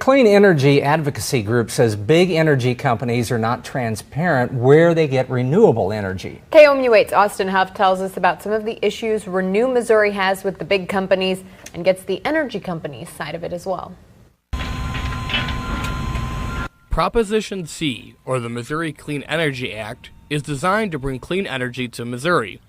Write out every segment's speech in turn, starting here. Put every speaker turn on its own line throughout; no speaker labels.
Clean energy advocacy group says big energy companies are not transparent where they get renewable energy.
KOMU8's Austin Huff tells us about some of the issues Renew Missouri has with the big companies and gets the energy companies' side of it as well.
Proposition C, or the Missouri Clean Energy Act, is designed to bring clean energy to Missouri.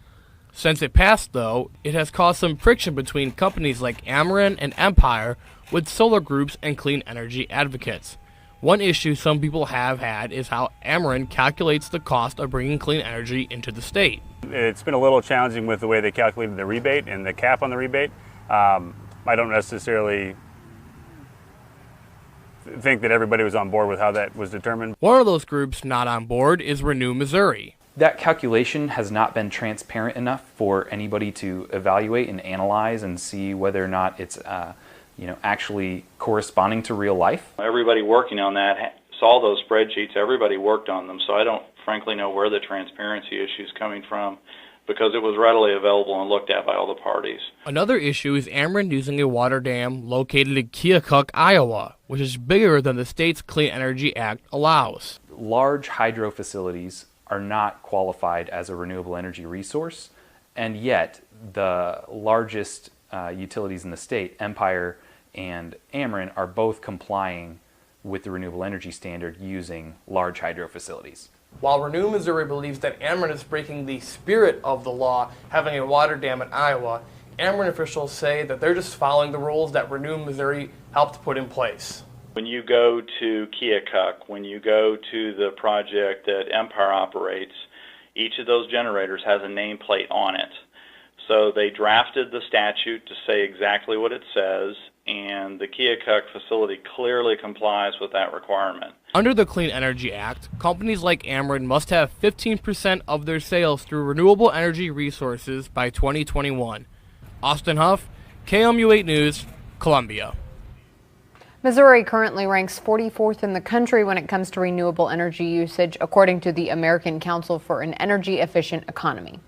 Since it passed, though, it has caused some friction between companies like Ameren and Empire with solar groups and clean energy advocates. One issue some people have had is how Ameren calculates the cost of bringing clean energy into the state.
It's been a little challenging with the way they calculated the rebate and the cap on the rebate. I don't necessarily think that everybody was on board with how that was determined.
One of those groups not on board is Renew Missouri.
That calculation has not been transparent enough for anybody to evaluate and analyze and see whether or not it's actually corresponding to real life.
Everybody working on that saw those spreadsheets, everybody worked on them, so I don't frankly know where the transparency issue is coming from because it was readily available and looked at by all the parties.
Another issue is Ameren using a water dam located in Keokuk, Iowa, which is bigger than the state's Clean Energy Act allows.
Large hydro facilities are not qualified as a renewable energy resource, and yet the largest utilities in the state, Empire and Ameren, are both complying with the renewable energy standard using large hydro facilities.
While Renew Missouri believes that Ameren is breaking the spirit of the law, having a water dam in Iowa, Ameren officials say that they're just following the rules that Renew Missouri helped put in place.
When you go to Keokuk, when you go to the project that Empire operates, each of those generators has a nameplate on it. So they drafted the statute to say exactly what it says, and the Keokuk facility clearly complies with that requirement.
Under the Clean Energy Act, companies like Ameren must have 15% of their sales through renewable energy resources by 2021. Austin Huff, KOMU8 News, Columbia.
Missouri currently ranks 44th in the country when it comes to renewable energy usage, according to the American Council for an Energy Efficient Economy.